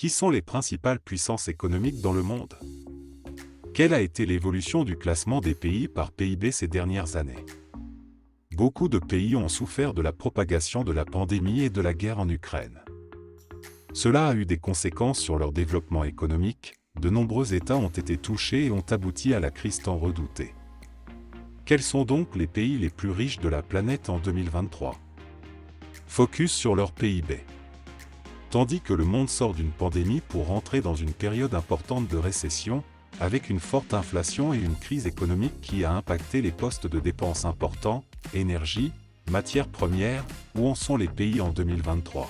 Qui sont les principales puissances économiques dans le monde? Quelle a été l'évolution du classement des pays par PIB ces dernières années? Beaucoup de pays ont souffert de la propagation de la pandémie et de la guerre en Ukraine. Cela a eu des conséquences sur leur développement économique, de nombreux États ont été touchés et ont abouti à la crise tant redoutée. Quels sont donc les pays les plus riches de la planète en 2023? Focus sur leur PIB. Tandis que le monde sort d'une pandémie pour rentrer dans une période importante de récession, avec une forte inflation et une crise économique qui a impacté les postes de dépenses importants, énergie, matières premières, où en sont les pays en 2023?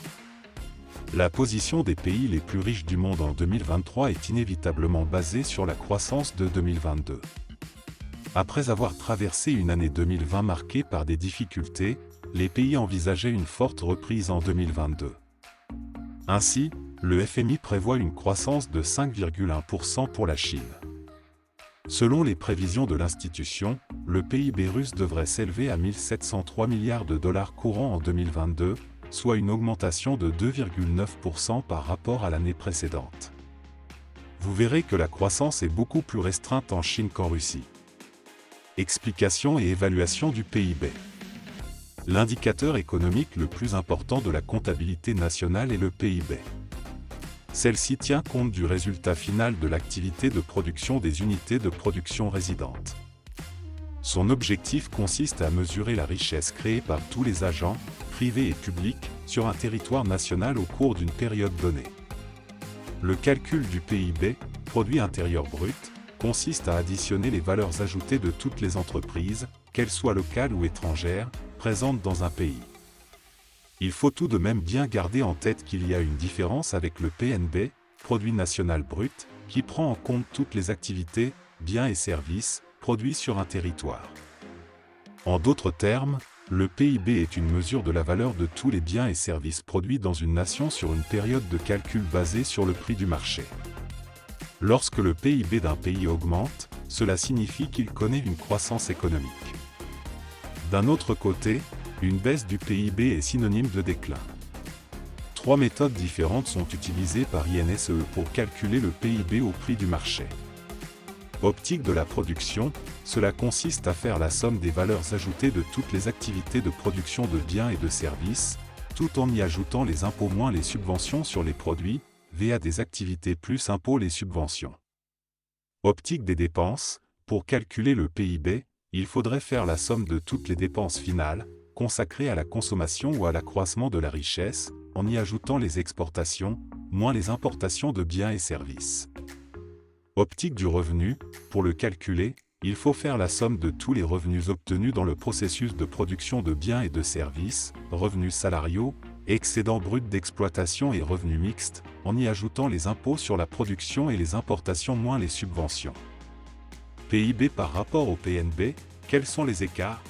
La position des pays les plus riches du monde en 2023 est inévitablement basée sur la croissance de 2022. Après avoir traversé une année 2020 marquée par des difficultés, les pays envisageaient une forte reprise en 2022. Ainsi, le FMI prévoit une croissance de 5,1% pour la Chine. Selon les prévisions de l'institution, le PIB russe devrait s'élever à 1 703 milliards de dollars courants en 2022, soit une augmentation de 2,9% par rapport à l'année précédente. Vous verrez que la croissance est beaucoup plus restreinte en Chine qu'en Russie. Explication et évaluation du PIB. L'indicateur économique le plus important de la comptabilité nationale est le PIB. Celle-ci tient compte du résultat final de l'activité de production des unités de production résidentes. Son objectif consiste à mesurer la richesse créée par tous les agents, privés et publics, sur un territoire national au cours d'une période donnée. Le calcul du PIB, produit intérieur brut, consiste à additionner les valeurs ajoutées de toutes les entreprises, qu'elles soient locales ou étrangères, présentes dans un pays. Il faut tout de même bien garder en tête qu'il y a une différence avec le PNB, produit national brut, qui prend en compte toutes les activités, biens et services, produits sur un territoire. En d'autres termes, le PIB est une mesure de la valeur de tous les biens et services produits dans une nation sur une période de calcul basée sur le prix du marché. Lorsque le PIB d'un pays augmente, cela signifie qu'il connaît une croissance économique. D'un autre côté, une baisse du PIB est synonyme de déclin. 3 méthodes différentes sont utilisées par INSEE pour calculer le PIB au prix du marché. Optique de la production, cela consiste à faire la somme des valeurs ajoutées de toutes les activités de production de biens et de services, tout en y ajoutant les impôts moins les subventions sur les produits, via des activités plus impôts les subventions. Optique des dépenses, pour calculer le PIB, il faudrait faire la somme de toutes les dépenses finales, consacrées à la consommation ou à l'accroissement de la richesse, en y ajoutant les exportations, moins les importations de biens et services. Optique du revenu, pour le calculer, il faut faire la somme de tous les revenus obtenus dans le processus de production de biens et de services, revenus salariaux, excédents bruts d'exploitation et revenus mixtes, en y ajoutant les impôts sur la production et les importations moins les subventions. PIB par rapport au PNB, quels sont les écarts?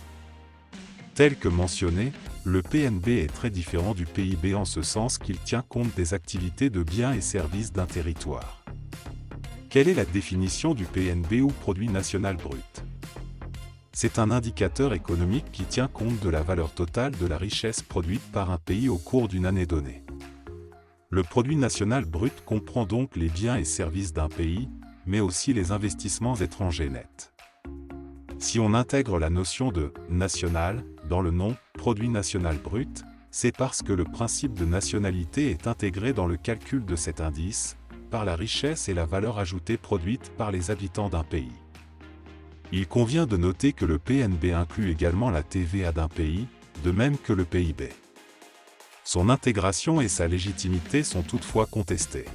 Tel que mentionné, le PNB est très différent du PIB en ce sens qu'il tient compte des activités de biens et services d'un territoire. Quelle est la définition du PNB ou produit national brut? C'est un indicateur économique qui tient compte de la valeur totale de la richesse produite par un pays au cours d'une année donnée. Le produit national brut comprend donc les biens et services d'un pays, mais aussi les investissements étrangers nets. Si on intègre la notion de « national » dans le nom « produit national brut », c'est parce que le principe de nationalité est intégré dans le calcul de cet indice, par la richesse et la valeur ajoutée produite par les habitants d'un pays. Il convient de noter que le PNB inclut également la TVA d'un pays, de même que le PIB. Son intégration et sa légitimité sont toutefois contestées.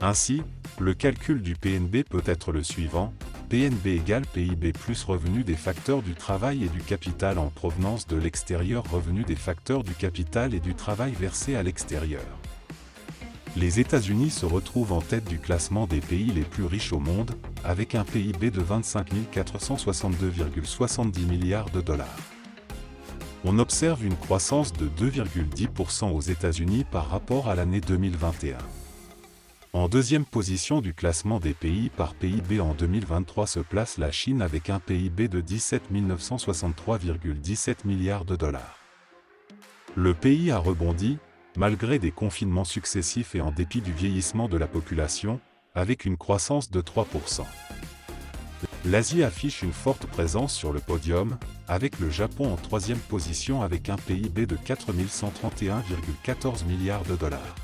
Ainsi, le calcul du PNB peut être le suivant: PNB égale PIB plus revenu des facteurs du travail et du capital en provenance de l'extérieur, revenu des facteurs du capital et du travail versés à l'extérieur. Les États-Unis se retrouvent en tête du classement des pays les plus riches au monde, avec un PIB de 25 462,70 milliards de dollars. On observe une croissance de 2,10% aux États-Unis par rapport à l'année 2021. En deuxième position du classement des pays par PIB en 2023 se place la Chine avec un PIB de 17 963,17 milliards de dollars. Le pays a rebondi, malgré des confinements successifs et en dépit du vieillissement de la population, avec une croissance de 3%. L'Asie affiche une forte présence sur le podium, avec le Japon en troisième position avec un PIB de 4 131,14 milliards de dollars.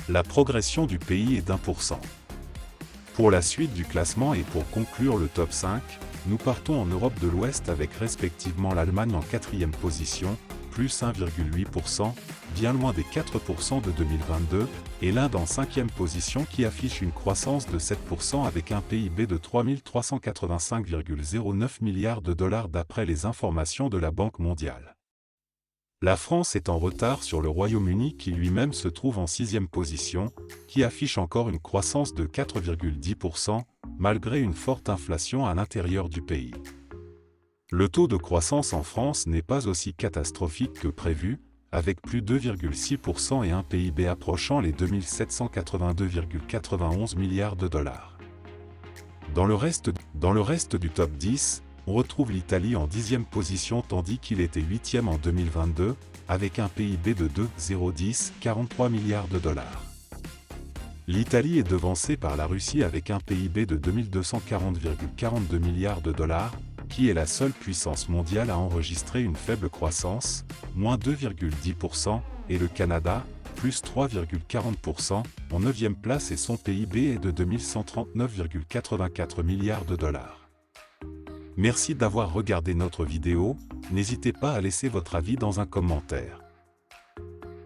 La progression du pays est d'1%. Pour la suite du classement et pour conclure le top 5, nous partons en Europe de l'Ouest avec respectivement l'Allemagne en quatrième position, plus 1,8%, bien loin des 4% de 2022, et l'Inde en cinquième position qui affiche une croissance de 7% avec un PIB de 3 385,09 milliards de dollars d'après les informations de la Banque mondiale. La France est en retard sur le Royaume-Uni qui lui-même se trouve en sixième position, qui affiche encore une croissance de 4,10%, malgré une forte inflation à l'intérieur du pays. Le taux de croissance en France n'est pas aussi catastrophique que prévu, avec plus 2,6% et un PIB approchant les 2782,91 milliards de dollars. Dans le reste du top 10, on retrouve l'Italie en 10e position tandis qu'il était 8e en 2022, avec un PIB de 2,043 milliards de dollars. L'Italie est devancée par la Russie avec un PIB de 2240,42 milliards de dollars, qui est la seule puissance mondiale à enregistrer une faible croissance, moins 2,10%, et le Canada, plus 3,40%, en 9e place et son PIB est de 2139,84 milliards de dollars. Merci d'avoir regardé notre vidéo, n'hésitez pas à laisser votre avis dans un commentaire.